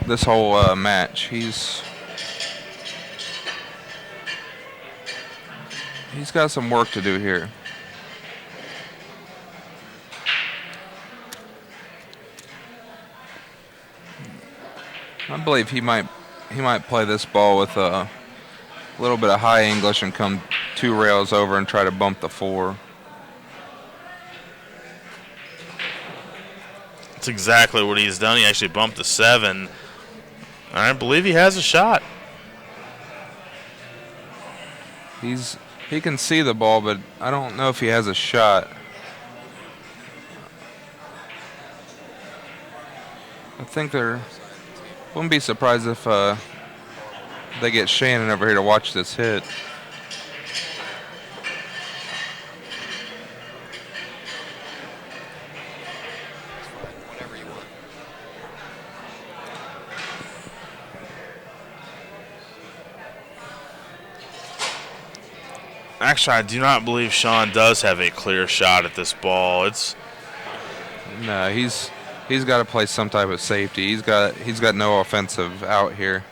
this whole match. He's got some work to do here. I believe he might play this ball with a little bit of high English and come 2 rails over and try to bump the 4. That's exactly what he's done. He actually bumped the 7. I believe he has a shot. He can see the ball, but I don't know if he has a shot. I think wouldn't be surprised if they get Shannon over here to watch this hit. Actually, I do not believe Sean does have a clear shot at this ball. No, he's got to play some type of safety. He's got no offensive out here.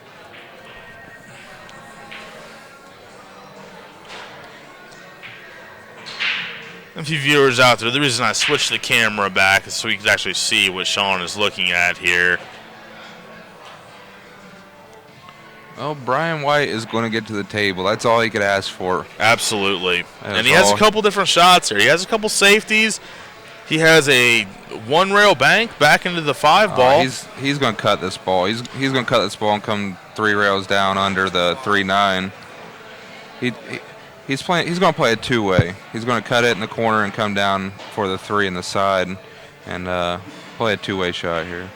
A few viewers out there, the reason I switched the camera back is so we can actually see what Sean is looking at here. Well, Brian White is going to get to the table. That's all he could ask for. Absolutely. And he has a couple different shots here. He has a couple safeties. He has a 1-rail bank back into the 5 ball. He's going to cut this ball. He's going to cut this ball and come 3 rails down under the 3-9. He's going to play a 2-way. He's going to cut it in the corner and come down for the 3 in the side and play a 2-way shot here.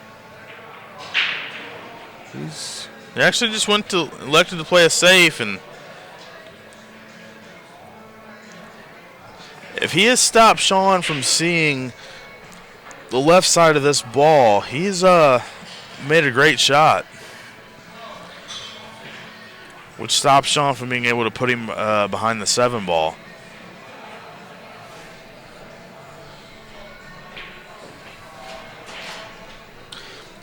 He actually just elected to play a safe, and if he has stopped Sean from seeing the left side of this ball, he's made a great shot, which stops Sean from being able to put him behind the 7 ball.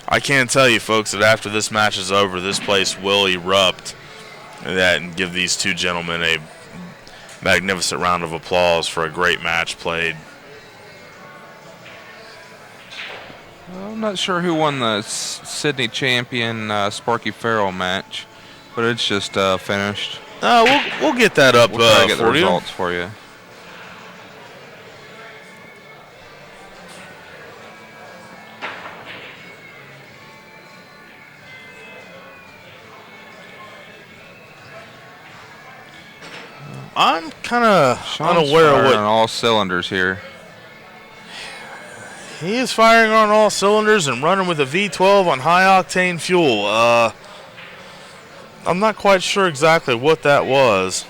I can tell you, folks, that after this match is over, this place will erupt and give these two gentlemen a magnificent round of applause for a great match played. Well, I'm not sure who won the Sydney champion Sparky Farrell match, but it's just finished. We'll get that up we'll try to get for the results for you. I'm kind of unaware of what on all cylinders here. He is firing on all cylinders and running with a V12 on high-octane fuel. I'm not quite sure exactly what that was.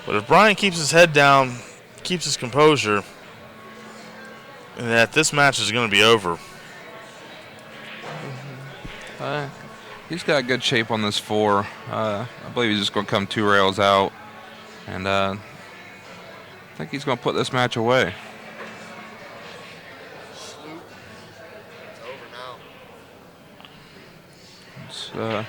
But if Brian keeps his head down, keeps his composure, and that this match is going to be over. He's got good shape on this 4. I believe he's just going to come 2 rails out. And I think he's going to put this match away. It's over now.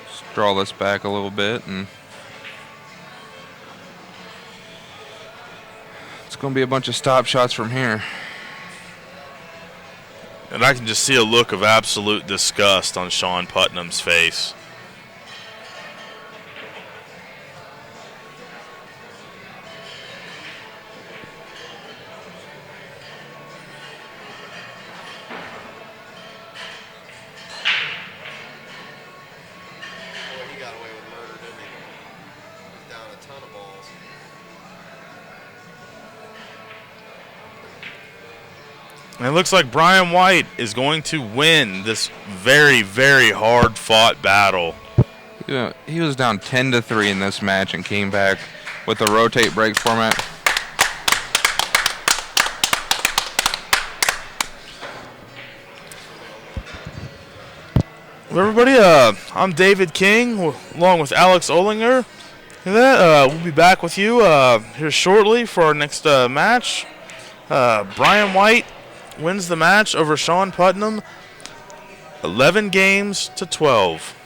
Let's draw this back a little bit, and it's going to be a bunch of stop shots from here. And I can just see a look of absolute disgust on Sean Putnam's face. Boy, he got away with murder, didn't he? He's down a ton of balls. And it looks like Brian White is going to win this very, very hard-fought battle. Yeah, he was down 10-3 in this match and came back with the rotate break format. Well, everybody, I'm David King, along with Alex Olinger. And that, we'll be back with you here shortly for our next match. Brian White wins the match over Sean Putnam, 11 games to 12.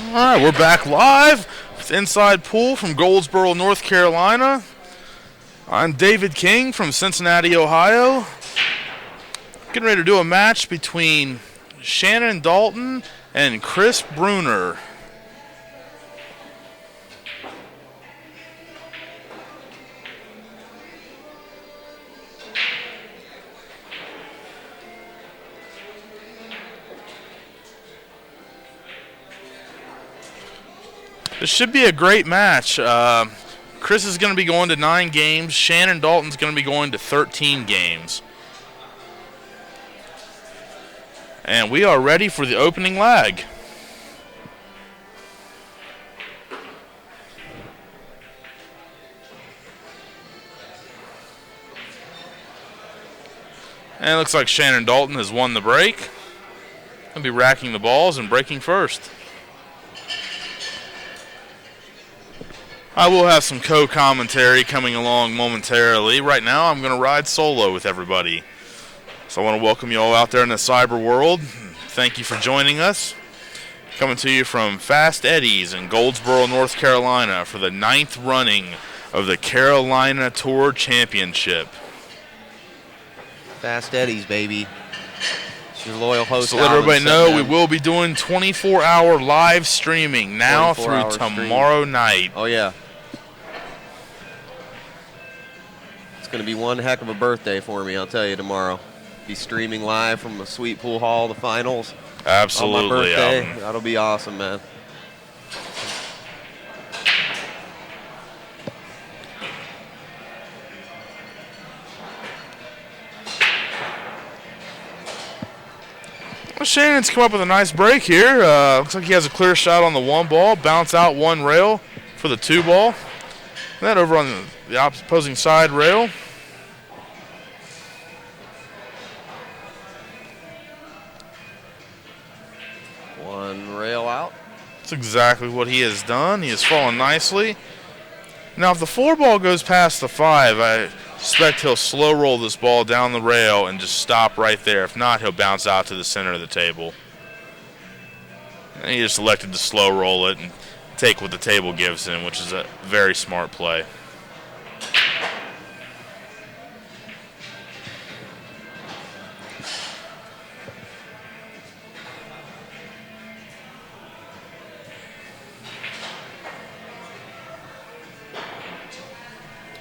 All right, we're back live with Inside Pool from Goldsboro, North Carolina. I'm David King from Cincinnati, Ohio. Getting ready to do a match between Shannon Daulton and Chris Bruner. This should be a great match. Chris is going to be going to 9 games. Shannon Daulton's going to be going to 13 games. And we are ready for the opening leg. And it looks like Shannon Daulton has won the break. He'll be racking the balls and breaking first. I will have some co-commentary coming along momentarily. Right now, I'm going to ride solo with everybody. So I want to welcome you all out there in the cyber world. Thank you for joining us. Coming to you from Fast Eddie's in Goldsboro, North Carolina for the 9th running of the Carolina Tour Championship. Fast Eddie's, baby. It's your loyal host. So let everybody know we will be doing 24-hour live streaming now through tomorrow night. Oh, yeah. It's going to be one heck of a birthday for me, I'll tell you, tomorrow. Be streaming live from the Sweet Pool Hall, the finals. Absolutely. On my birthday. That'll be awesome, man. Well, Shannon's come up with a nice break here. Looks like he has a clear shot on the 1 ball, bounce out 1 rail for the 2 ball. And then over on the opposing side rail. One rail out. That's exactly what he has done. He has fallen nicely. Now, if the 4 ball goes past the 5, I suspect he'll slow roll this ball down the rail and just stop right there. If not, he'll bounce out to the center of the table. And he just elected to slow roll it and take what the table gives him, which is a very smart play.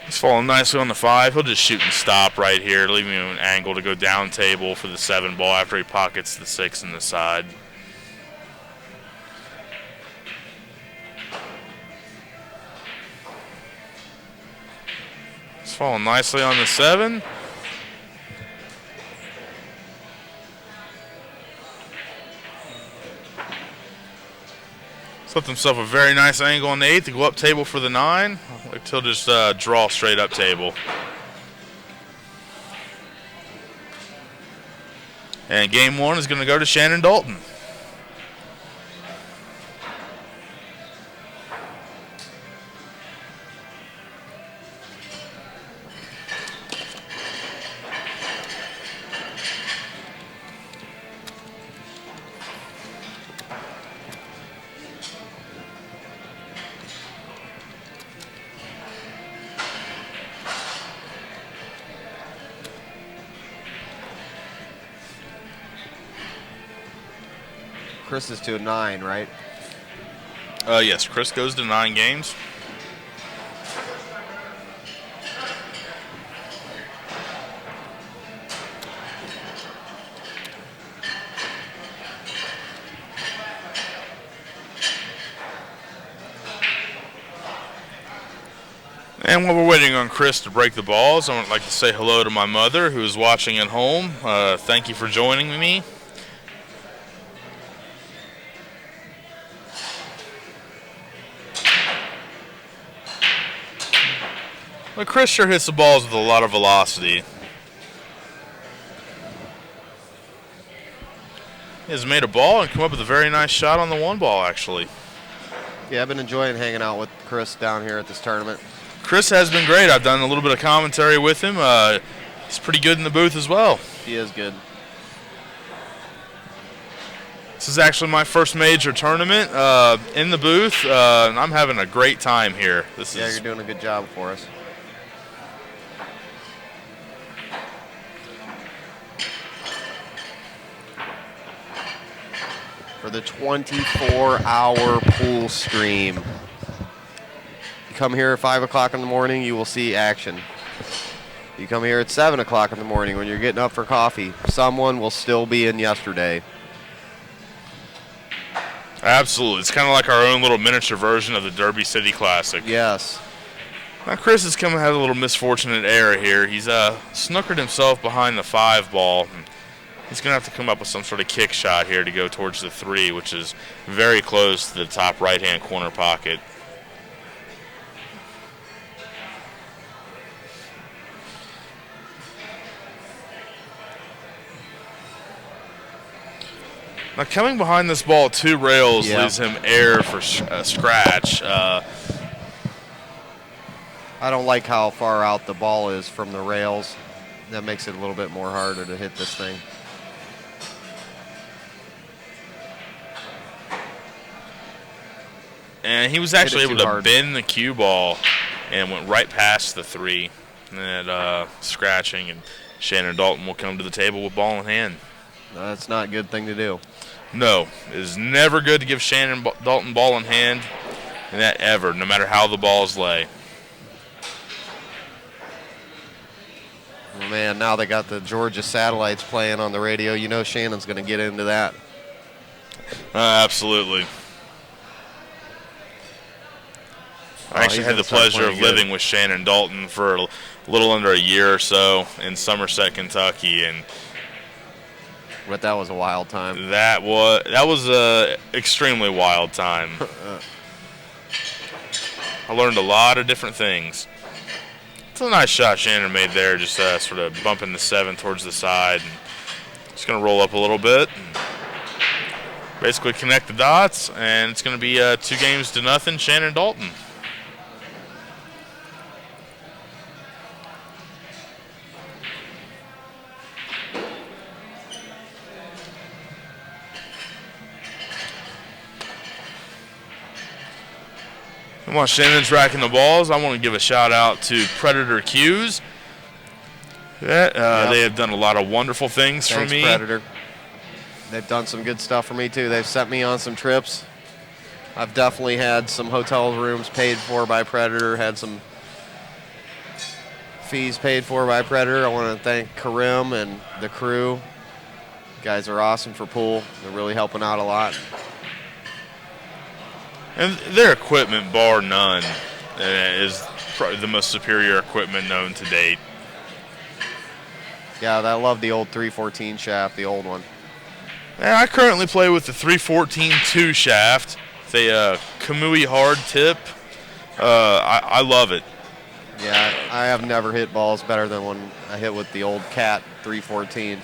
He's falling nicely on the 5. He'll just shoot and stop right here, leaving him an angle to go down table for the 7 ball after he pockets the 6 in the side. He's falling nicely on the 7. Left himself a very nice angle on the 8 to go up table for the 9. He'll just draw straight up table. And game 1 is going to go to Shannon Daulton. Chris is to a 9, right? Yes, Chris goes to 9 games. And while we're waiting on Chris to break the balls, I would like to say hello to my mother who is watching at home. Thank you for joining me. But Chris sure hits the balls with a lot of velocity. He has made a ball and come up with a very nice shot on the 1 ball, actually. Yeah, I've been enjoying hanging out with Chris down here at this tournament. Chris has been great. I've done a little bit of commentary with him. He's pretty good in the booth as well. He is good. This is actually my first major tournament in the booth, and I'm having a great time here. You're doing a good job for us. For the 24-hour pool stream. You come here at 5 o'clock in the morning, you will see action. You come here at 7 o'clock in the morning when you're getting up for coffee, someone will still be in yesterday. Absolutely. It's kind of like our own little miniature version of the Derby City Classic. Yes. Now, Chris has had a little misfortunate error here. He's snookered himself behind the 5 ball. He's going to have to come up with some sort of kick shot here to go towards the 3, which is very close to the top right-hand corner pocket. Now, coming behind this ball 2 rails leaves him air for scratch. I don't like how far out the ball is from the rails. That makes it a little bit more harder to hit this thing. And he was actually able to bend the cue ball and went right past the 3. And scratching, and Shannon Daulton will come to the table with ball in hand. That's not a good thing to do. No, it is never good to give Shannon Daulton ball in hand, and that ever, no matter how the balls lay. Oh, man, now they got the Georgia satellites playing on the radio. You know Shannon's going to get into that. Absolutely. I actually had the pleasure of living with Shannon Daulton for a little under a year or so in Somerset, Kentucky, and but that was a wild time. That was a extremely wild time. I learned a lot of different things. It's a nice shot Shannon made there, just sort of bumping the 7 towards the side. And just going to roll up a little bit. And basically connect the dots, and it's going to be 2-0, Shannon Daulton. And while Shannon's racking the balls, I want to give a shout out to Predator Cues. They have done a lot of wonderful things for me. Predator. They've done some good stuff for me too. They've sent me on some trips. I've definitely had some hotel rooms paid for by Predator, had some fees paid for by Predator. I want to thank Karim and the crew. You guys are awesome for pool. They're really helping out a lot. And their equipment, bar none, is probably the most superior equipment known to date. Yeah, I love the old 314 shaft, the old one. Yeah, I currently play with the 314-2 shaft. It's a Kamui hard tip. I love it. Yeah, I have never hit balls better than when I hit with the old Cat 314.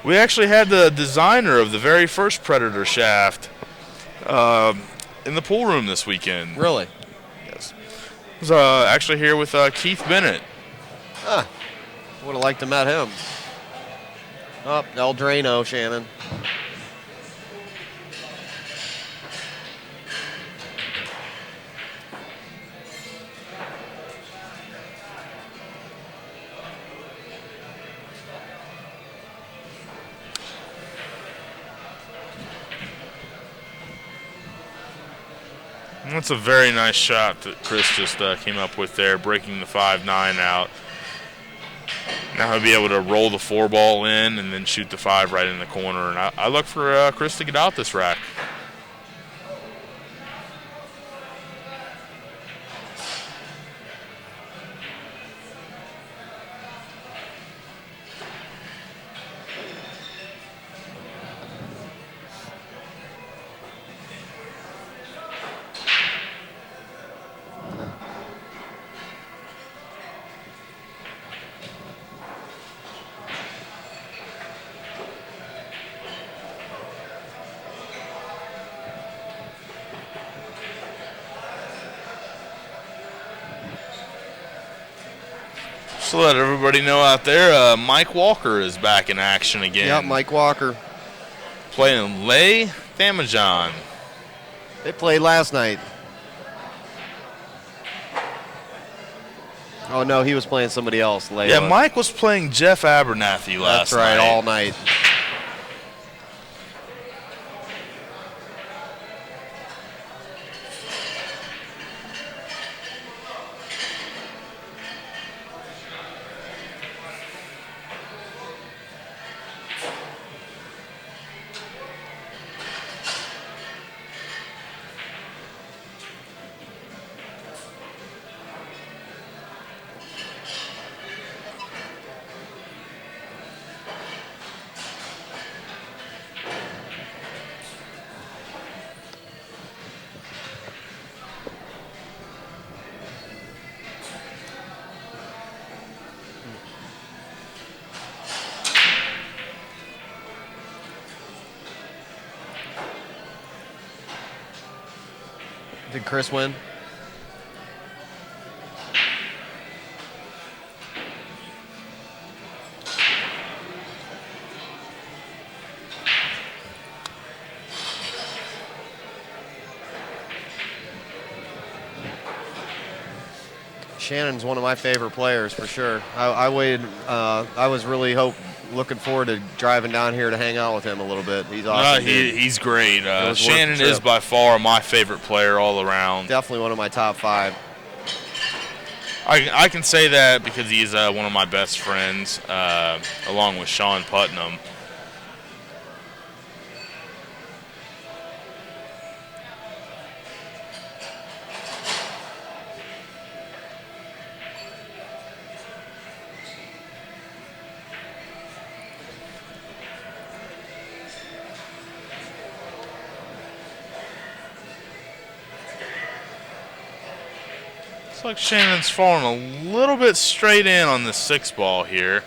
We actually had the designer of the very first Predator shaft in the pool room this weekend. Really? Yes. I was actually here with Keith Bennett. Would have liked to met him. Oh, El Drano, Shannon. That's a very nice shot that Chris just came up with there, breaking the 5-9 out. Now he'll be able to roll the 4 ball in and then shoot the 5 right in the corner. And I look for Chris to get out this rack. Just to let everybody know out there, Mike Walker is back in action again. Yep, Mike Walker. Playing Lay Thamajon. They played last night. Oh, no, he was playing somebody else. Layla. Yeah, Mike was playing Jeff Abernathy last night. That's right, all night. Did Chris win? Shannon's one of my favorite players for sure. I waited. I was really looking forward to driving down here to hang out with him a little bit. He's awesome. He's great. Shannon is is by far my favorite player all around. Definitely one of my top 5. I can say that because he's one of my best friends, along with Sean Putnam. Looks like Shannon's falling a little bit straight in on the 6 ball here.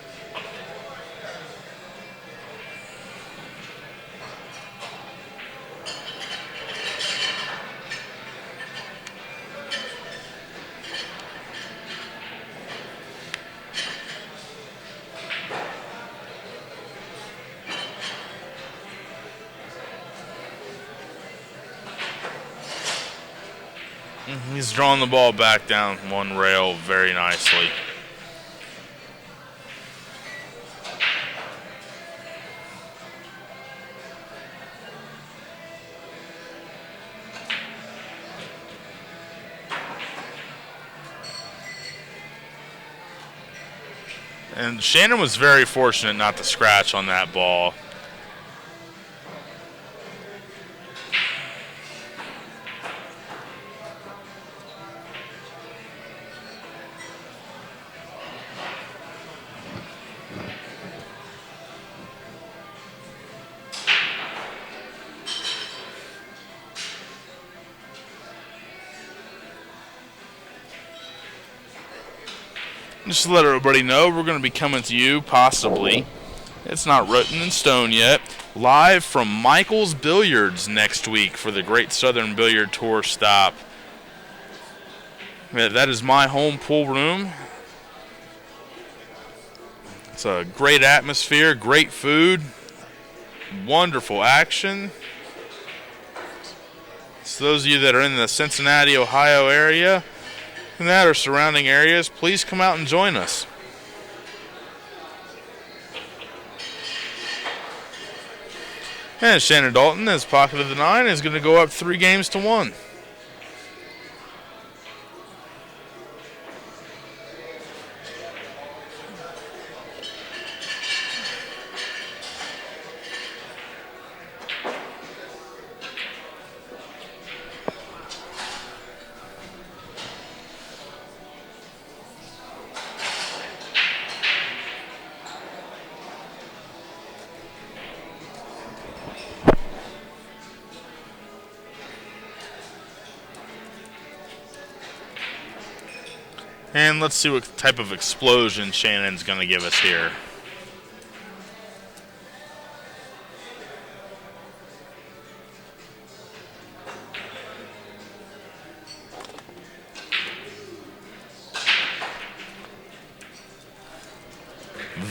He's drawing the ball back down one rail very nicely. And Shannon was very fortunate not to scratch on that ball. Just to let everybody know, we're going to be coming to you, possibly, it's not written in stone yet, live from Michael's Billiards next week for the Great Southern Billiard Tour stop. That is my home pool room. It's a great atmosphere, great food, wonderful action. So those of you that are in the Cincinnati, Ohio area, and that or surrounding areas, please come out and join us. And Shannon Daulton, as pocket of the 9, is going to go up 3-1. And let's see what type of explosion Shannon's going to give us here.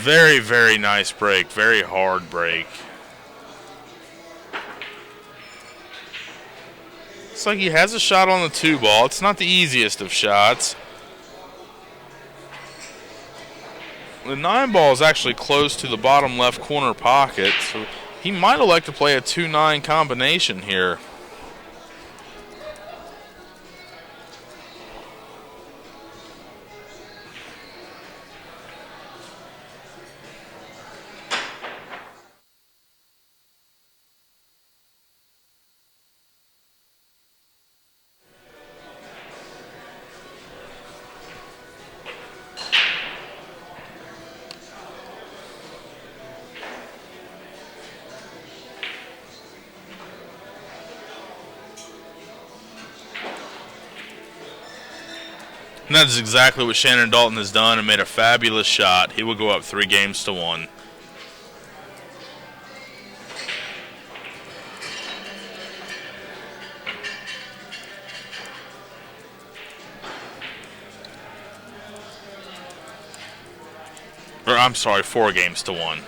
Very, very nice break. Very hard break. Looks like he has a shot on the 2 ball. It's not the easiest of shots. The 9 ball is actually close to the bottom left corner pocket, so he might elect to play a 2-9 combination here. And that is exactly what Shannon Daulton has done and made a fabulous shot. He will go up 3-1. Or I'm sorry, 4-1.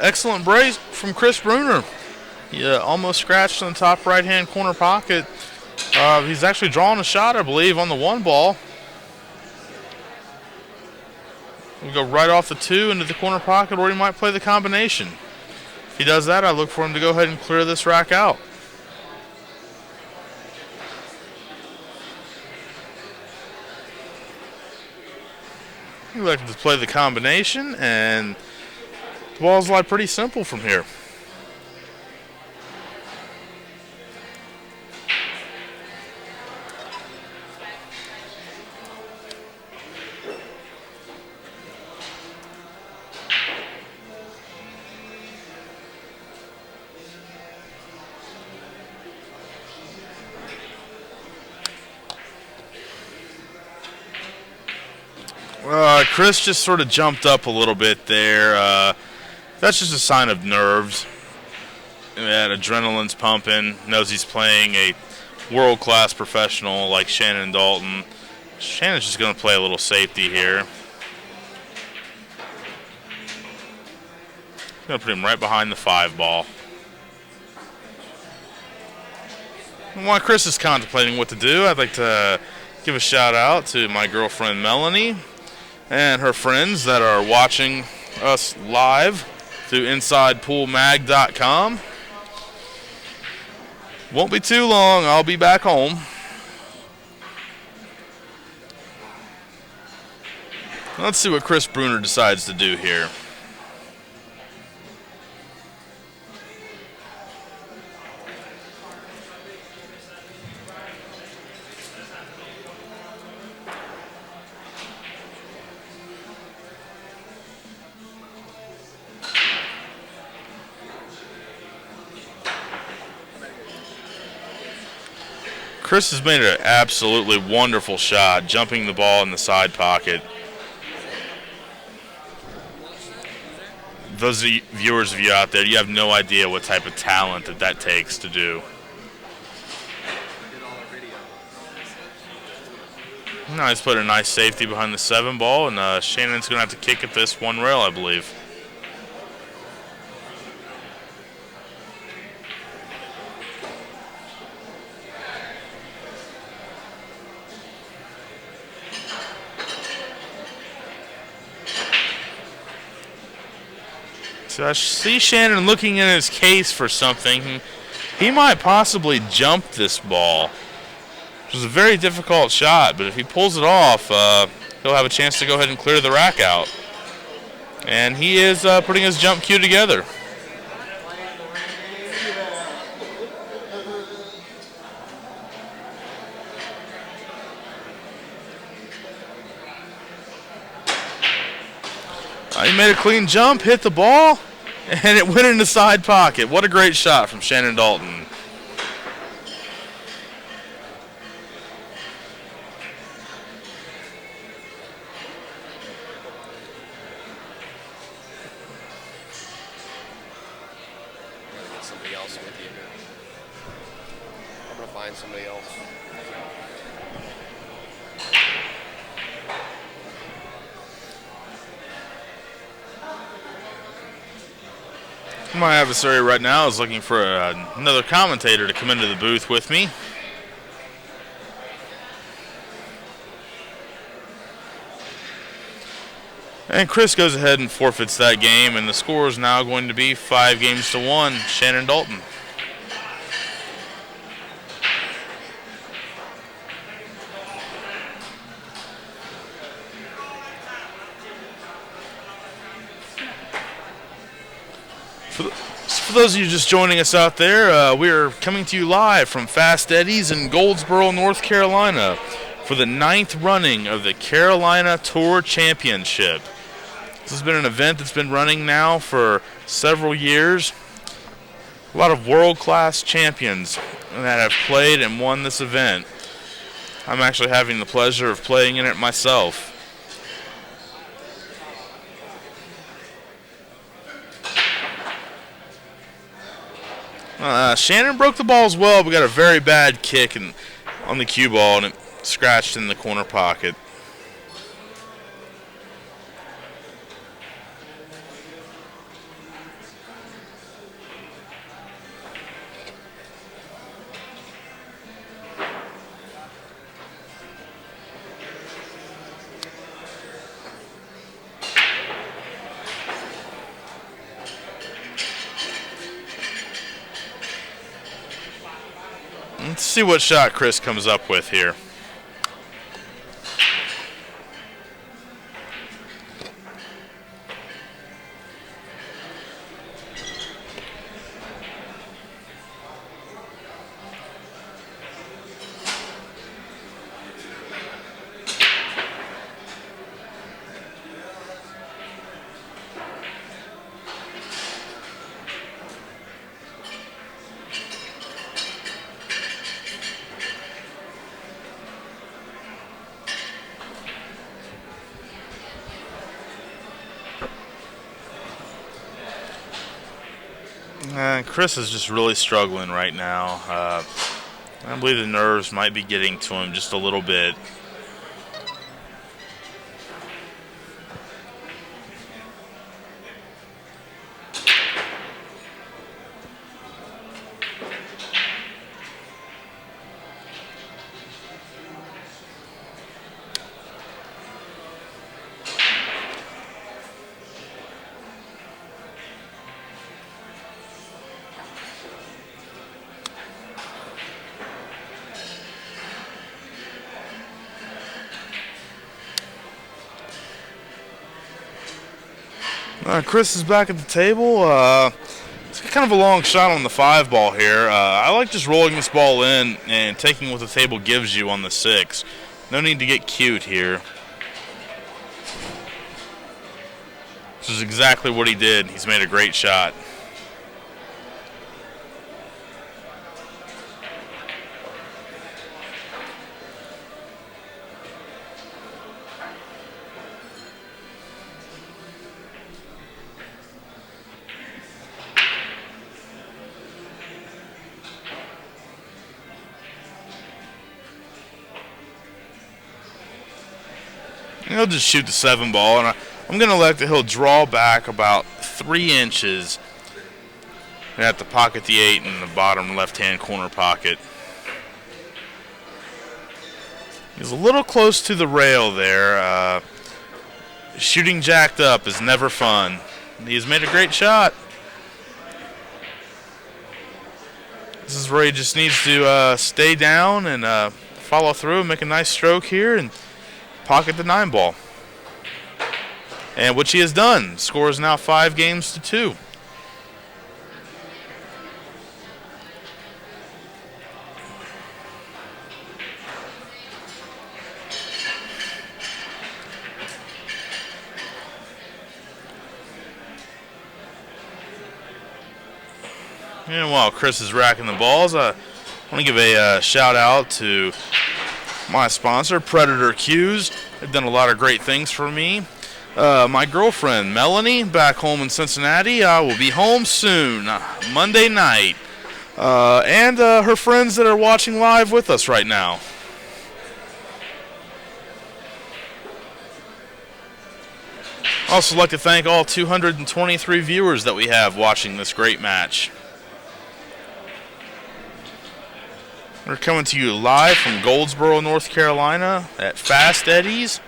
Excellent break from Chris Bruner. He almost scratched in the top right-hand corner pocket. He's actually drawing a shot, I believe, on the 1 ball. We go right off the 2 into the corner pocket, or he might play the combination. If he does that, I look for him to go ahead and clear this rack out. He elected to play the combination, and the balls lie pretty simple from here. Chris just sort of jumped up a little bit there. That's just a sign of nerves. That adrenaline's pumping. Knows he's playing a world-class professional like Shannon Daulton. Shannon's just going to play a little safety here. Going to put him right behind the 5 ball. And while Chris is contemplating what to do, I'd like to give a shout out to my girlfriend Melanie and her friends that are watching us live through InsidePoolMag.com. Won't be too long. I'll be back home. Let's see what Chris Bruner decides to do here. Chris has made an absolutely wonderful shot, jumping the ball in the side pocket. Those viewers of you out there, you have no idea what type of talent that takes to do. Now he's put a nice safety behind the 7 ball, and Shannon's going to have to kick at this 1 rail, I believe. So I see Shannon looking in his case for something. He might possibly jump this ball. Which was a very difficult shot, but if he pulls it off, he'll have a chance to go ahead and clear the rack out. And he is putting his jump cue together. He made a clean jump, hit the ball, and it went in the side pocket. What a great shot from Shannon Daulton. Get somebody else with you here. I'm going to find somebody else. My adversary right now is looking for another commentator to come into the booth with me. And Chris goes ahead and forfeits that game, and the score is now going to be 5-1, Shannon Daulton. For those of you just joining us out there, we are coming to you live from Fast Eddie's in Goldsboro, North Carolina for the 9th running of the Carolina Tour Championship. This has been an event that's been running now for several years. A lot of world-class champions that have played and won this event. I'm actually having the pleasure of playing in it myself. Shannon broke the ball as well. We got a very bad kick on the cue ball, and it scratched in the corner pocket. Let's see what shot Chris comes up with here. Chris is just really struggling right now. I believe the nerves might be getting to him just a little bit. Chris is back at the table. It's kind of a long shot on the 5 ball here. I like just rolling this ball in and taking what the table gives you on the 6. No need to get cute here. This is exactly what he did. He's made a great shot. He'll just shoot the 7 ball, and I'm going to let he'll draw back about 3 inches and have to pocket the 8 in the bottom left-hand corner pocket. He's a little close to the rail there. Shooting jacked up is never fun. He's made a great shot. This is where he just needs to stay down and follow through and make a nice stroke here and pocket the 9 ball. And which he has done. Score is now 5-2. And while Chris is racking the balls, I want to give a shout out to my sponsor, Predator Q's. They've done a lot of great things for me. My girlfriend, Melanie, back home in Cincinnati. I will be home soon, Monday night. And her friends that are watching live with us right now. Also like to thank all 223 viewers that we have watching this great match. We're coming to you live from Goldsboro, North Carolina at Fast Eddie's.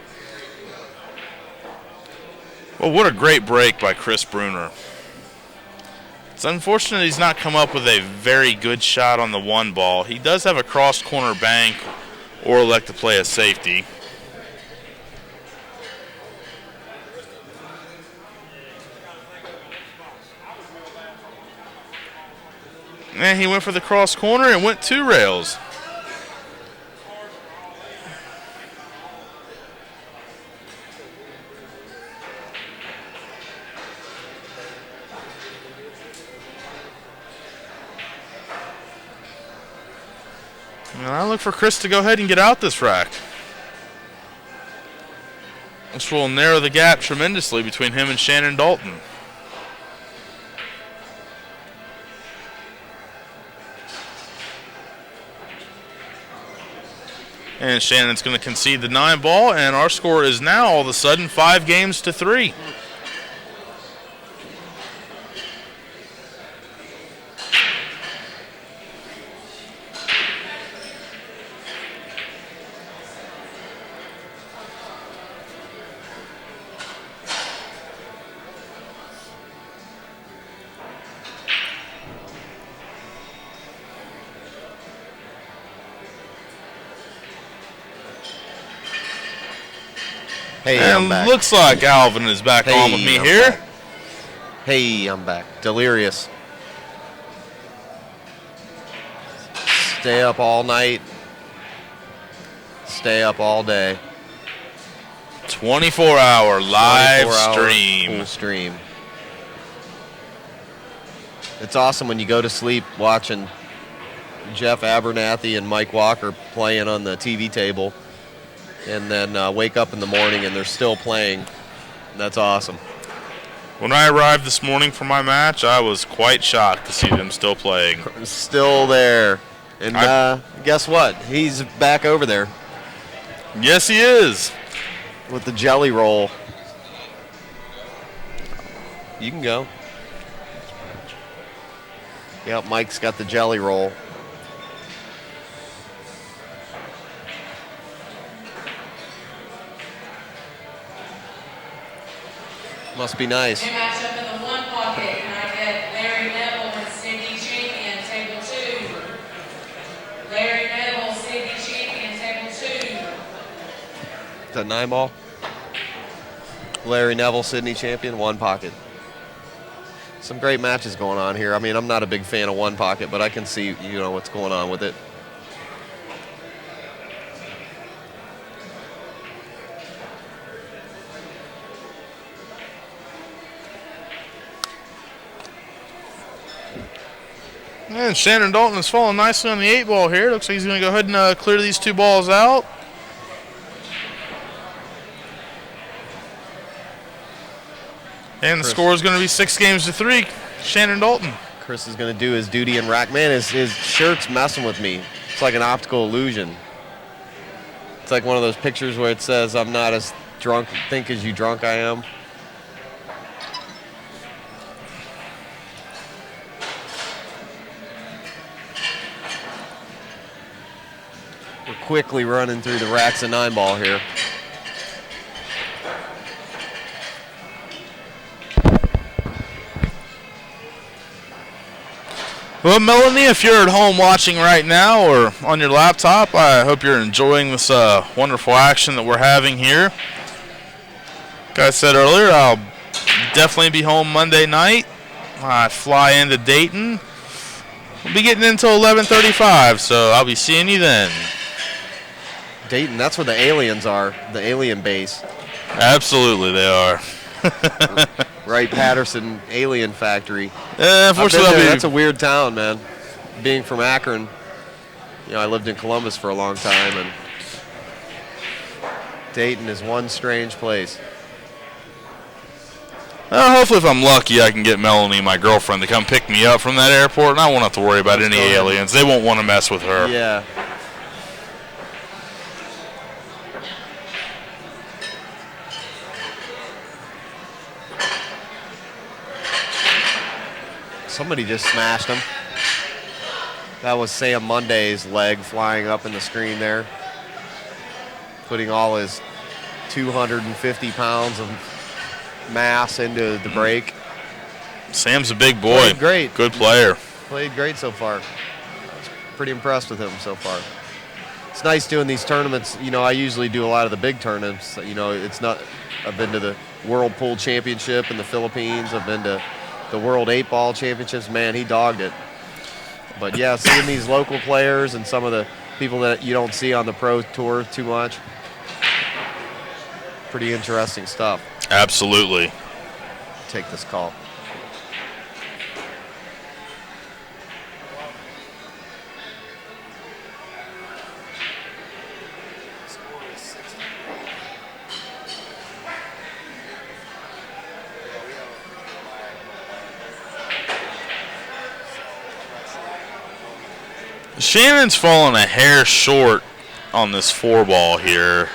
Well, what a great break by Chris Bruner. It's unfortunate he's not come up with a very good shot on the 1 ball. He does have a cross corner bank or elect to play a safety. And he went for the cross corner and went 2 rails. And I look for Chris to go ahead and get out this rack. This will narrow the gap tremendously between him and Shannon Daulton. And Shannon's going to concede the 9 ball, and our score is now all of a sudden 5-3. Hey, I'm And back. looks like Alvin is back on with me I'm here. back. Hey, I'm back. Delirious. Stay up all night. Stay up all day. 24-hour live 24-hour stream. Full stream. It's awesome when you go to sleep watching Jeff Abernathy and Mike Walker playing on the TV table, and then wake up in the morning and they're still playing. That's awesome. When I arrived this morning for my match, I was quite shocked to see them still playing. Still there. And guess what? He's back over there Yes, he is. with the jelly roll. You can go. Yep, Mike's got the jelly roll. Must be nice. New matchup in the 1 pocket. Can I get Larry Neville and Sydney Champion, table 2? Larry Neville, Sydney Champion, table 2. Is that 9 ball? Larry Neville, Sydney champion, 1 pocket. Some great matches going on here. I mean, I'm not a big fan of 1 pocket, but I can see, what's going on with it. And Shannon Daulton is falling nicely on the 8 ball here. Looks like he's going to go ahead and clear these 2 balls out. And the score is going to be 6-3. Shannon Daulton. Chris is going to do his duty in rack. Man, his shirt's messing with me. It's like an optical illusion. It's like one of those pictures where it says, I'm not as drunk, think as you drunk I am. We're quickly running through the racks of 9 ball here. Well, Melanie, if you're at home watching right now or on your laptop, I hope you're enjoying this wonderful action that we're having here. Like I said earlier, I'll definitely be home Monday night. I fly into Dayton. We'll be getting until 11:35, so I'll be seeing you then. Dayton, that's where the aliens are, the alien base. Absolutely, they are. Wright Patterson Alien Factory. Unfortunately, that's a weird town, man. Being from Akron, I lived in Columbus for a long time, and Dayton is one strange place. Hopefully, if I'm lucky, I can get Melanie, my girlfriend, to come pick me up from that airport, and I won't have to worry about any aliens. They won't want to mess with her. Yeah. Somebody just smashed him. That was Sam Monday's leg flying up in the screen there, putting all his 250 pounds of mass into the break. Sam's a big boy. Played great. Good player. Played great so far. I was pretty impressed with him so far. It's nice doing these tournaments. I usually do a lot of the big tournaments. It's not. I've been to the World Pool Championship in the Philippines. I've been to the World 8-Ball Championships. Man, he dogged it. But yeah, seeing these local players and some of the people that you don't see on the pro tour too much, pretty interesting stuff. Absolutely. Take this call. Shannon's fallen a hair short on this 4-ball here.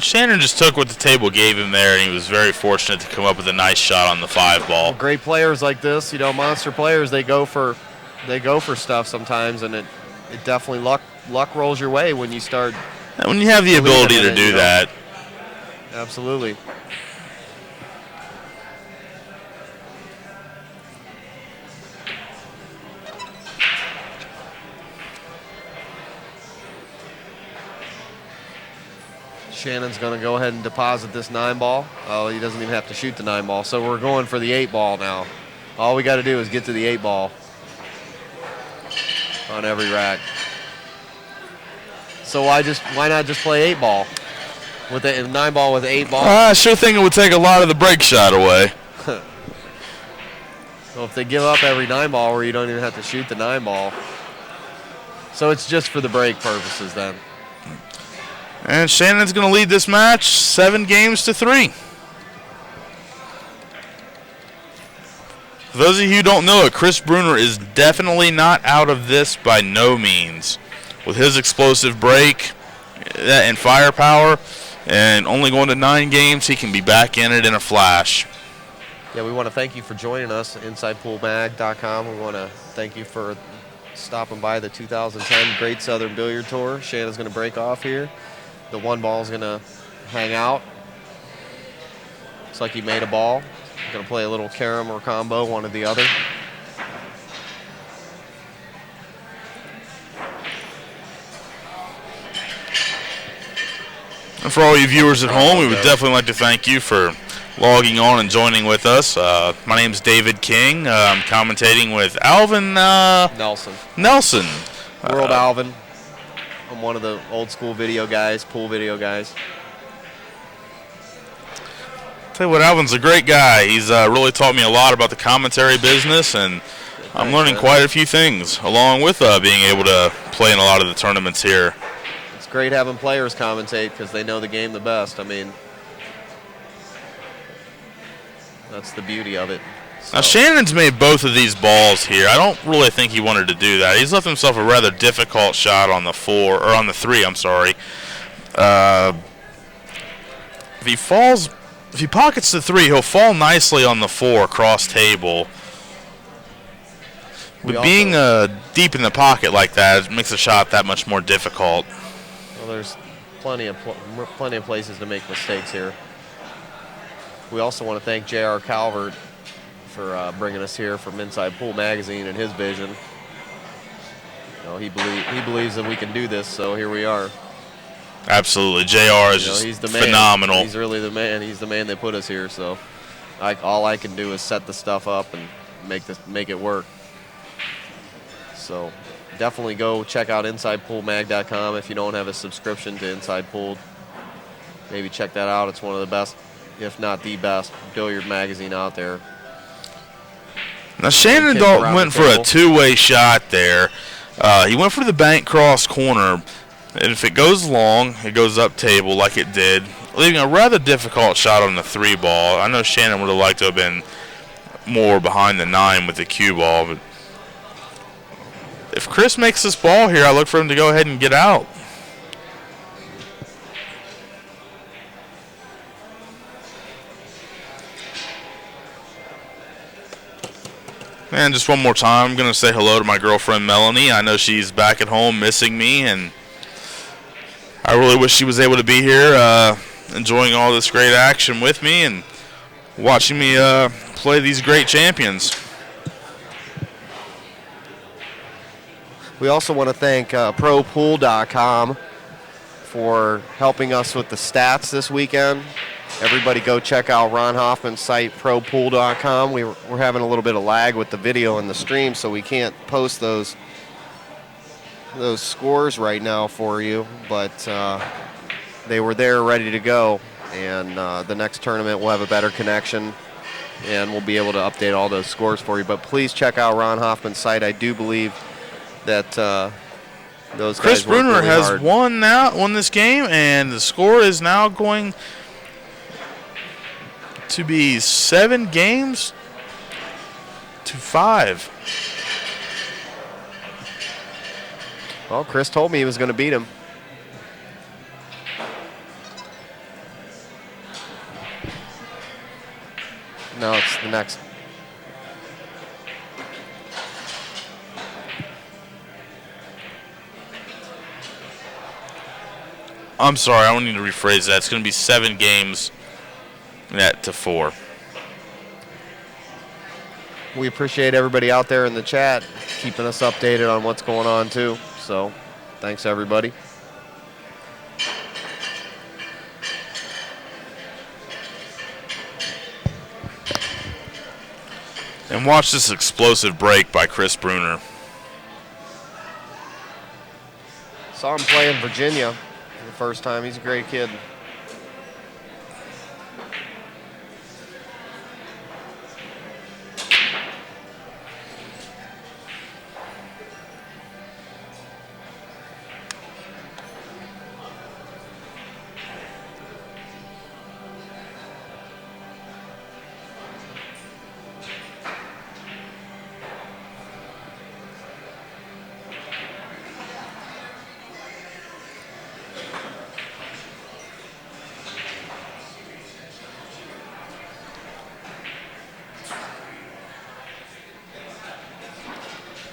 Shannon just took what the table gave him there, and he was very fortunate to come up with a nice shot on the 5-ball. Well, great players like this, monster players, they go for stuff sometimes, and it definitely luck rolls your way when you start. And when you have the ability to do that. Absolutely. Shannon's going to go ahead and deposit this 9-ball. Oh, he doesn't even have to shoot the 9-ball. So we're going for the 8-ball now. All we got to do is get to the 8-ball on every rack. So why not just play 8-ball with a 9-ball with 8-ball? I sure think it would take a lot of the break shot away. So if they give up every 9-ball where you don't even have to shoot the 9-ball. So it's just for the break purposes then. And Shannon's going to lead this match 7-3. For those of you who don't know it, Chris Bruner is definitely not out of this by no means. With his explosive break and firepower and only going to 9 games, he can be back in it in a flash. Yeah, we want to thank you for joining us at InsidePoolMag.com. We want to thank you for stopping by the 2010 Great Southern Billiard Tour. Shannon's going to break off here. The 1-ball is going to hang out. Looks like he made a ball. Going to play a little carom or combo, one or the other. And for all you viewers at home, we would definitely like to thank you for logging on and joining with us. My name is David King. I'm commentating with Alvin Nelson. World Alvin. I'm one of the old school video guys, pool video guys. Tell you what, Alvin's a great guy. He's really taught me a lot about the commentary business, and I'm learning quite a few things, along with being able to play in a lot of the tournaments here. It's great having players commentate because they know the game the best. I mean, that's the beauty of it. So. Now, Shannon's made both of these balls here. I don't really think he wanted to do that. He's left himself a rather difficult shot on the 3, I'm sorry. If he falls if he pockets the 3, he'll fall nicely on the 4 cross table. But being deep in the pocket like that, it makes the shot that much more difficult. Well, there's plenty of places to make mistakes here. We also want to thank J.R. Calvert for bringing us here from Inside Pool Magazine and his vision. You know, he believes that we can do this, so here we are. Absolutely, JR is just phenomenal. He's really the man. He's the man that put us here. So, all I can do is set the stuff up and make it work. So, definitely go check out InsidePoolMag.com if you don't have a subscription to Inside Pool. Maybe check that out. It's one of the best, if not the best, billiard magazine out there. Now Shannon Daulton went for a 2-way shot there. He went for the bank cross corner. And if it goes long, it goes up table like it did, leaving a rather difficult shot on the 3 ball. I know Shannon would have liked to have been more behind the 9 with the cue ball, but if Chris makes this ball here, I look for him to go ahead and get out. And just one more time, I'm going to say hello to my girlfriend Melanie. I know she's back at home missing me, and I really wish she was able to be here, enjoying all this great action with me and watching me play these great champions. We also want to thank ProPool.com for helping us with the stats this weekend. Everybody go check out Ron Hoffman's site, ProPool.com. We're having a little bit of lag with the video and the stream, so we can't post those scores right now for you, but they were there ready to go, and the next tournament we'll have a better connection and we'll be able to update all those scores for you. But please check out Ron Hoffman's site. I do believe that those Chris guys work Bruner really has hard. won this game, and the score is now going to be 7 games to 5. Well, Chris told me he was going to beat him. No, it's the next. I'm sorry, I need to rephrase that. It's going to be 7 games to 4. We appreciate everybody out there in the chat keeping us updated on what's going on too. So, thanks everybody. And watch this explosive break by Chris Bruner. Saw him play in Virginia for the first time. He's a great kid.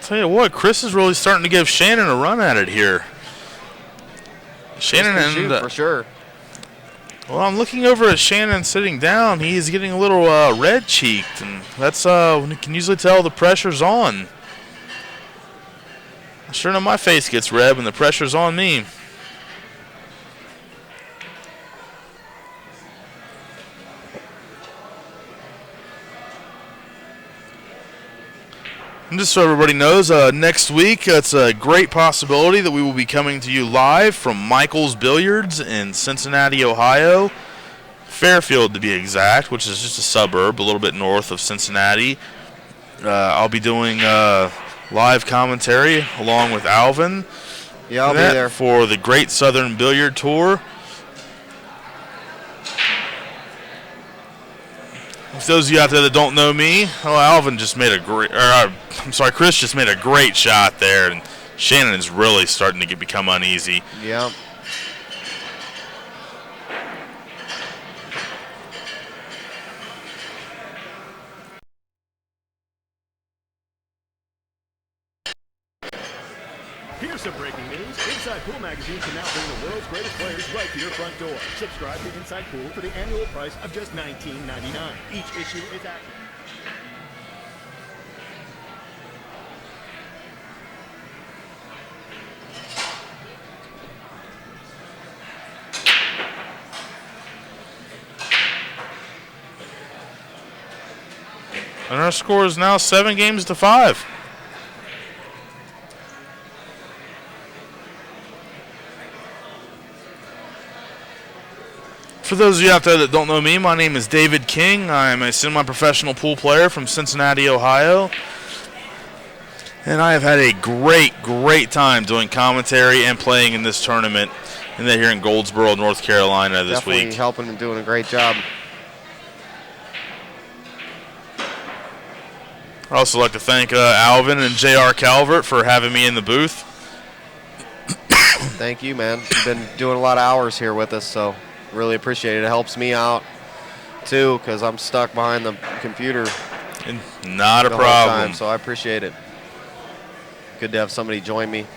Tell you what, Chris is really starting to give Shannon a run at it here. Shannon and for sure. Well, I'm looking over at Shannon sitting down. He is getting a little red-cheeked, and that's when you can usually tell the pressure's on. I sure know my face gets red when the pressure's on me. And just so everybody knows, next week it's a great possibility that we will be coming to you live from Michael's Billiards in Cincinnati, Ohio. Fairfield to be exact, which is just a suburb a little bit north of Cincinnati. I'll be doing live commentary along with Alvin. Yeah, I'll be there. For the Great Southern Billiard Tour. For those of you out there that don't know me, Alvin just made a great, Chris just made a great shot there, and Shannon is really starting to become uneasy. Yeah. some breaking news. Inside Pool Magazine can now bring the world's greatest players right to your front door. Subscribe to Inside Pool for the annual price of just $19.99. Each issue is active. And our score is now 7-5. For those of you out there that don't know me, my name is David King. I'm a semi-professional pool player from Cincinnati, Ohio. And I have had a great time doing commentary and playing in this tournament. And they're here in Goldsboro, North Carolina this week. Definitely helping and doing a great job. I'd also like to thank Alvin and J.R. Calvert for having me in the booth. Thank you, man. You've been doing a lot of hours here with us, so really appreciate it. It helps me out, too, because I'm stuck behind the computer. And not a the whole problem. time, so I appreciate it. Good to have somebody join me.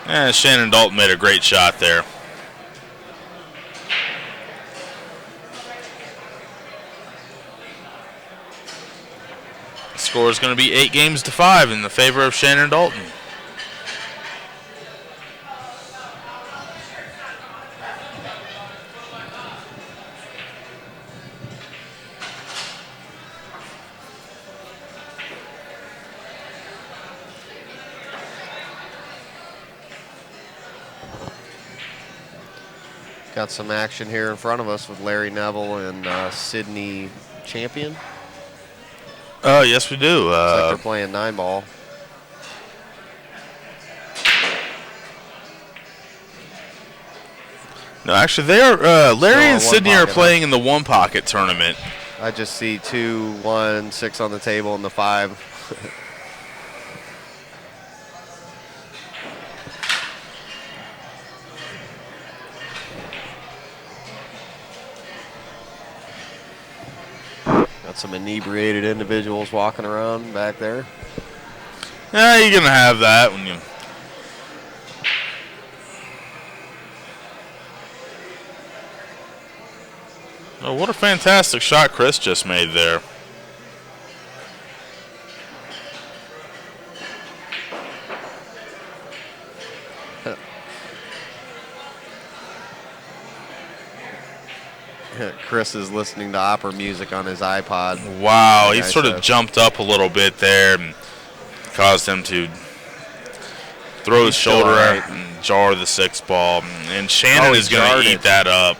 And Shannon Daulton made a great shot there. Score is going to be 8-5 in the favor of Shannon Daulton. Got some action here in front of us with Larry Neville and Sydney Champion. Yes, we do. Looks like they're playing 9-ball. No, actually, they are. Larry and one Sydney are pocket, playing in the one pocket tournament. I just see 2, 1, 6 on the table and the 5. Got some inebriated individuals walking around back there. Yeah, you're gonna have that when you. Oh, what a fantastic shot Chris just made there. Chris is listening to opera music on his iPod. Wow, he Like I sort of said. jumped up a little bit there and caused him to throw his still shoulder all right. out and jar the 6 ball. And Shannon Oh, he is going jarred to eat it. that up.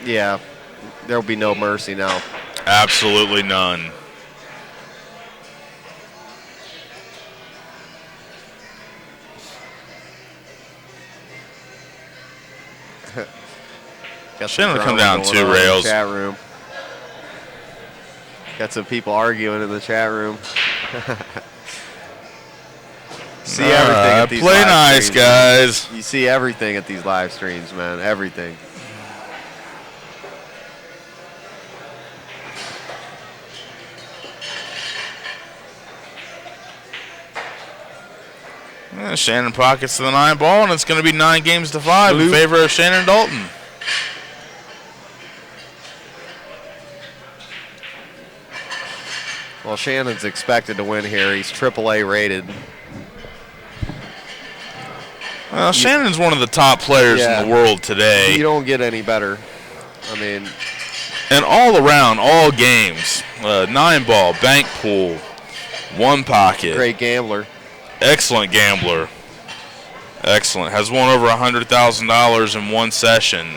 Yeah, there'll be no mercy now. Absolutely none. Got some Shannon will come drama down going 2 on in the rails. Chat room. Got some people arguing in the chat room. See everything at these Play live nice, streams, guys. man. You see everything at these live streams, man. Everything. Shannon pockets to the 9-ball, and it's going to be 9-5 in favor of Shannon Daulton. Well, Shannon's expected to win here. He's AAA rated. Well, Shannon's one of the top players Yeah. in the world today. You don't get any better. I mean, And all around, all games, 9-ball, bank pool, one pocket. great gambler. Excellent gambler. Excellent. Has won over $100,000 in one session.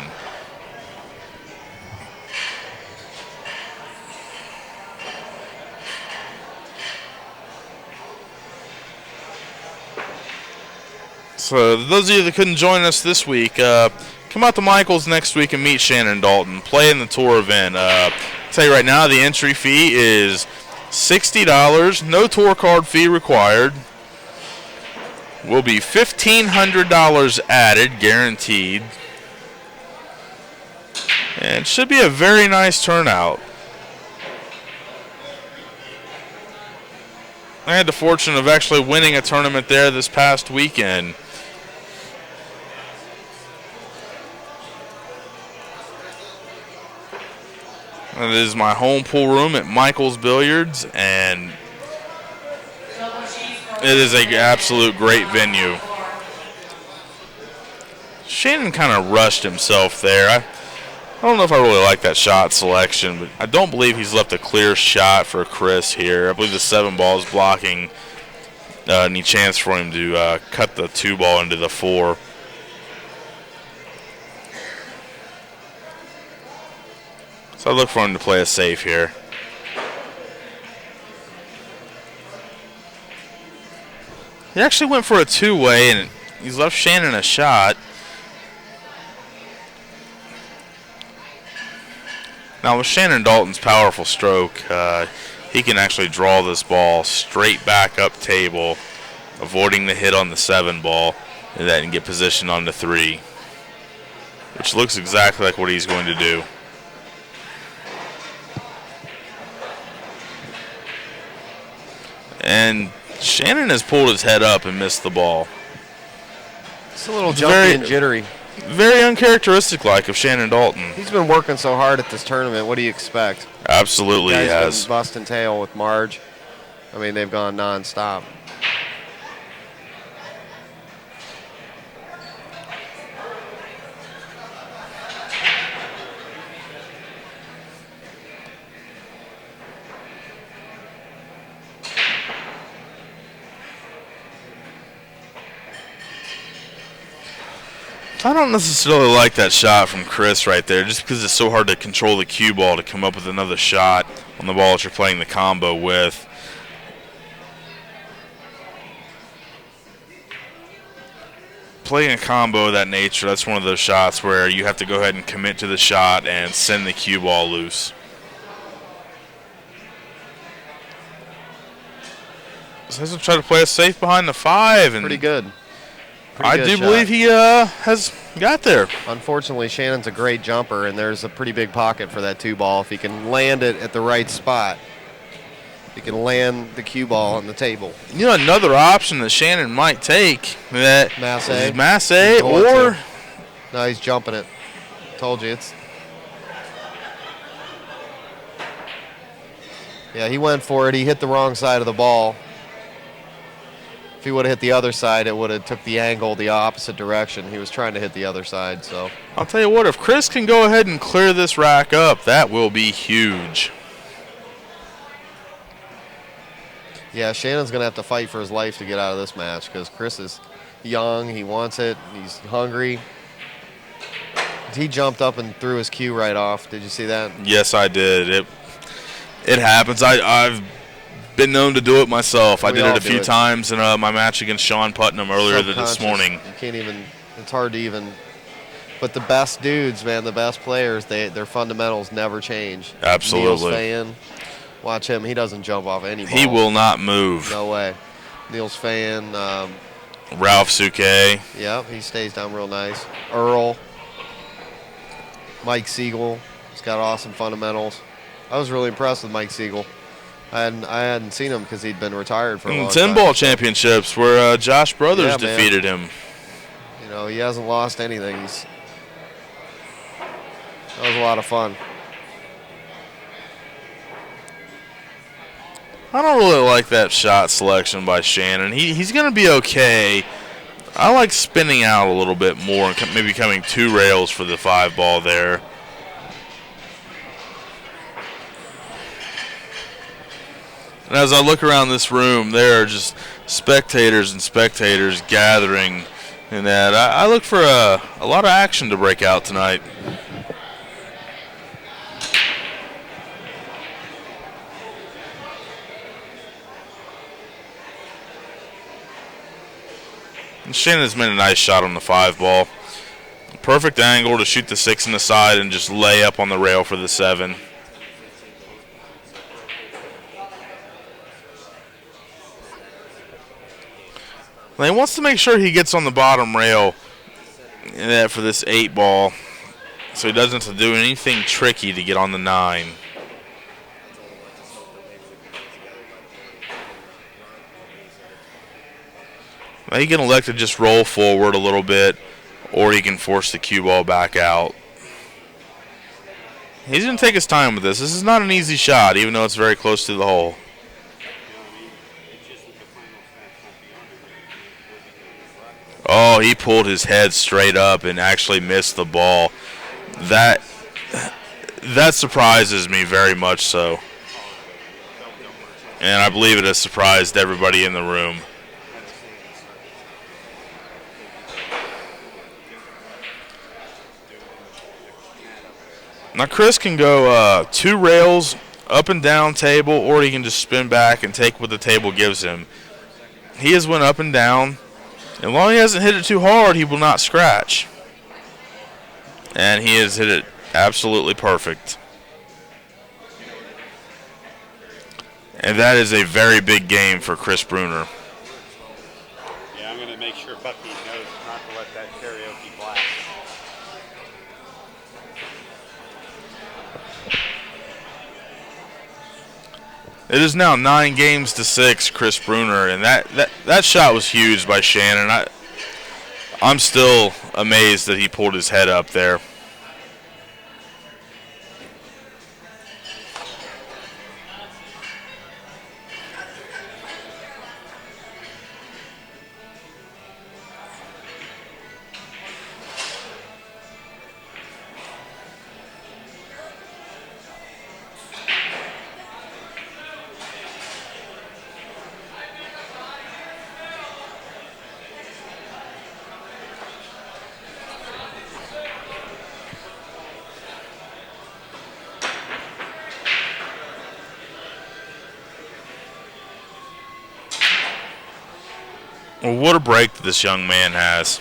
So those of you that couldn't join us this week, come out to Michael's next week and meet Shannon Daulton. Play in the tour event. Tell you right now, the entry fee is $60. No tour card fee required. Will be $1,500 added, guaranteed. And it should be a very nice turnout. I had the fortune of actually winning a tournament there this past weekend. It is my home pool room at Michael's Billiards, and it is an absolute great venue. Shannon kind of rushed himself there. I don't know if I really like that shot selection, but I don't believe he's left a clear shot for Chris here. I believe the 7 ball is blocking any chance for him to cut the 2 ball into the 4. So I look for him to play it safe here. He actually went for a 2-way, and he's left Shannon a shot. Now with Shannon Daulton's powerful stroke, he can actually draw this ball straight back up table, avoiding the hit on the 7 ball, and then get positioned on the 3, which looks exactly like what he's going to do. And Shannon has pulled his head up and missed the ball. It's a little jumpy and jittery. Very uncharacteristic-like of Shannon Daulton. He's been working so hard at this tournament. What do you expect? Absolutely, he has. Been busting tail with Marge. I mean, they've gone nonstop. I don't necessarily like that shot from Chris right there, just because it's so hard to control the cue ball to come up with another shot on the ball that you're playing the combo with. Playing a combo of that nature, that's one of those shots where you have to go ahead and commit to the shot and send the cue ball loose. So he's going to try to play it safe behind the 5. And pretty good. I do believe he has got there. Unfortunately, Shannon's a great jumper, and there's a pretty big pocket for that 2 ball if he can land it at the right spot. He can land the cue ball on the table. You know, another option that Shannon might take, that Masse or... No, he's jumping it. Told you, it's... Yeah, he went for it. He hit the wrong side of the ball. If he would have hit the other side, it would have took the angle the opposite direction. He was trying to hit the other side, so. I'll tell you what, if Chris can go ahead and clear this rack up, that will be huge. Yeah, Shannon's going to have to fight for his life to get out of this match because Chris is young. He wants it. He's hungry. He jumped up and threw his cue right off. Did you see that? Yes, I did. It happens. I've been known to do it myself. I did it a few times in my match against Sean Putnam earlier this morning. You can't even, it's hard to even, but the best dudes, man, the best players, their fundamentals never change. Absolutely. Neil's fan, watch him. He doesn't jump off any ball. He will not move. No way. Neil's fan. Ralph Suke. Yep, he stays down real nice. Earl. Mike Siegel. He's got awesome fundamentals. I was really impressed with Mike Siegel. I hadn't seen him because he'd been retired for a long time. 10-ball championships where Josh Brothers defeated him. You know, he hasn't lost anything. That was a lot of fun. I don't really like that shot selection by Shannon. He's going to be okay. I like spinning out a little bit more and maybe coming 2 rails for the 5 ball there. And as I look around this room, there are just spectators and spectators gathering, and that I look for a lot of action to break out tonight. And Shannon's made a nice shot on the 5 ball. Perfect angle to shoot the 6 in the side and just lay up on the rail for the 7. He wants to make sure he gets on the bottom rail for this 8 ball so he doesn't have to do anything tricky to get on the 9. He can elect to just roll forward a little bit, or he can force the cue ball back out. He's going to take his time with this. This is not an easy shot, even though it's very close to the hole. Oh, he pulled his head straight up and actually missed the ball. That surprises me very much so. And I believe it has surprised everybody in the room. Now Chris can go 2 rails, up and down table, or he can just spin back and take what the table gives him. He has went up and down. And while he hasn't hit it too hard, he will not scratch. And he has hit it absolutely perfect. And that is a very big game for Chris Bruner. Yeah, I'm going to make sure Bucky knows not to let that karaoke blast. It is now 9-6, Chris Bruner, and that shot was huge by Shannon. I'm still amazed that he pulled his head up there. Well, what a break that this young man has.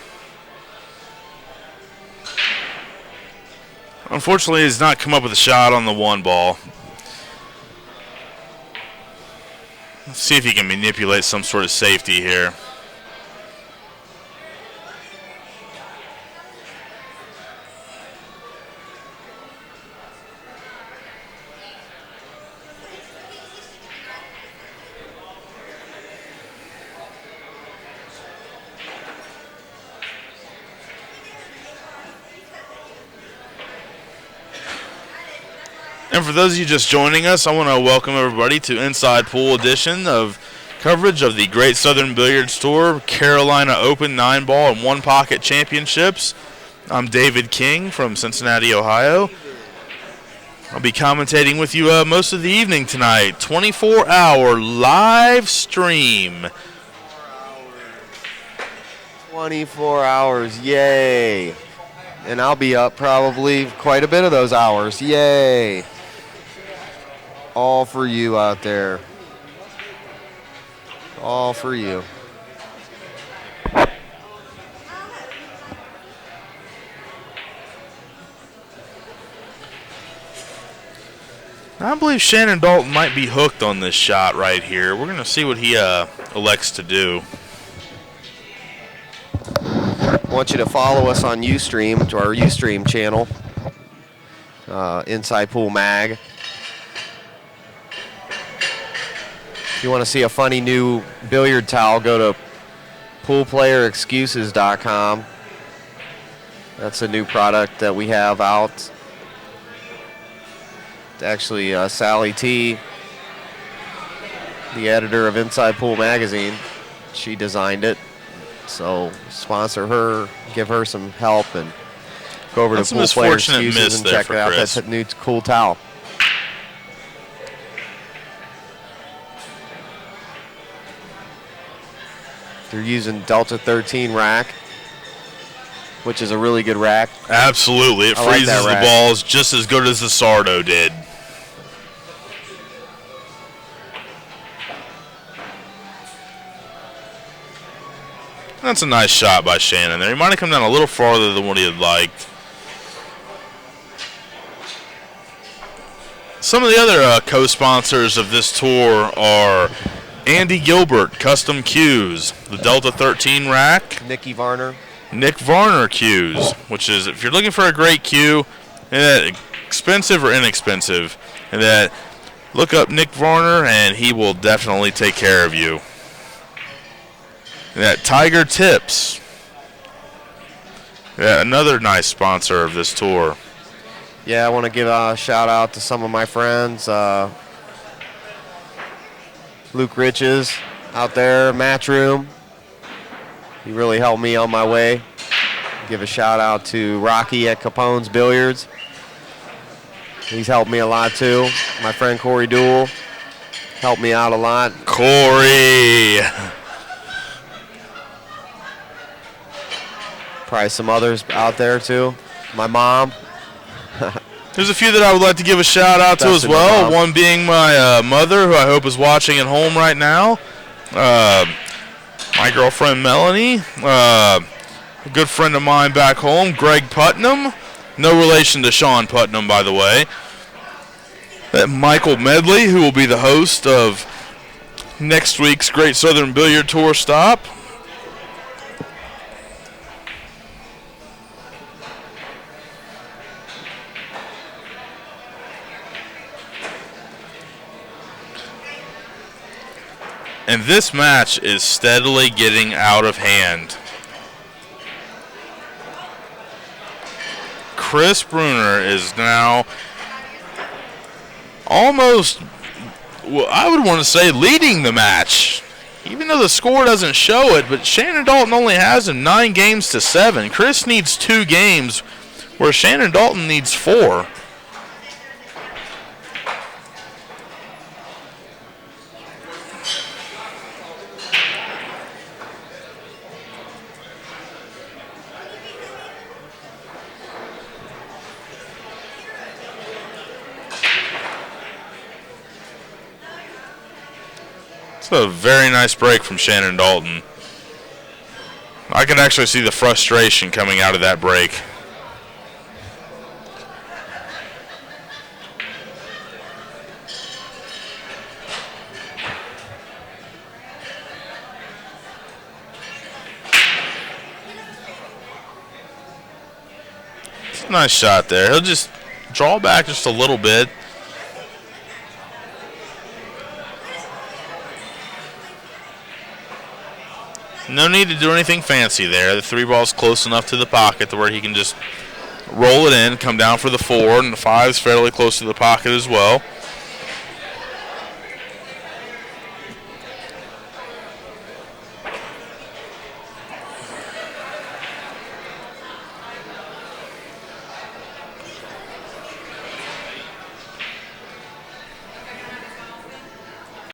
Unfortunately, he's not come up with a shot on the 1 ball. Let's see if he can manipulate some sort of safety here. And for those of you just joining us, I want to welcome everybody to Inside Pool edition of coverage of the Great Southern Billiards Tour Carolina Open 9-ball and 1-pocket championships. I'm David King from Cincinnati, Ohio. I'll be commentating with you most of the evening tonight. 24-hour live stream. 24 hours, yay. And I'll be up probably quite a bit of those hours, yay. All for you out there. All for you. I believe Shannon Daulton might be hooked on this shot right here. We're going to see what he elects to do. I want you to follow us on Ustream, to our Ustream channel, Inside Pool Mag. If you want to see a funny new billiard towel, go to poolplayerexcuses.com. That's a new product that we have out. It's actually Sally T, the editor of Inside Pool Magazine. She designed it. So sponsor her, give her some help, and go over to Pool Player Excuses and check it out. That's a new cool towel. They're using Delta 13 rack, which is a really good rack. Absolutely. It freezes the balls just as good as the Sardo did. That's a nice shot by Shannon there. He might have come down a little farther than what he had liked. Some of the other co-sponsors of this tour are Andy Gilbert, Custom Cues, the Delta 13 rack. Nick Varner cues, which is, if you're looking for a great cue, expensive or inexpensive, and that, look up Nick Varner and he will definitely take care of you. That Tiger Tips. Yeah, another nice sponsor of this tour. Yeah, I want to give a shout out to some of my friends. Luke Riches out there, Matchroom. He really helped me on my way. Give a shout out to Rocky at Capone's Billiards. He's helped me a lot too. My friend Corey Duell helped me out a lot. Corey! Probably some others out there too. My mom. There's a few that I would like to give a shout out to as well. One being my mother, who I hope is watching at home right now. My girlfriend Melanie. A good friend of mine back home, Greg Putnam. No relation to Sean Putnam, by the way. Michael Medley, who will be the host of next week's Great Southern Billiard Tour stop. And this match is steadily getting out of hand. Chris Bruner is now almost, well, I would want to say, leading the match. Even though the score doesn't show it, but Shannon Daulton only has him 9 games to 7. Chris needs 2 games, where Shannon Daulton needs 4. It's a very nice break from Shannon Daulton. I can actually see the frustration coming out of that break. It's a nice shot there. He'll just draw back just a little bit. No need to do anything fancy there. The 3 ball's close enough to the pocket to where he can just roll it in, come down for the 4, and the 5's fairly close to the pocket as well.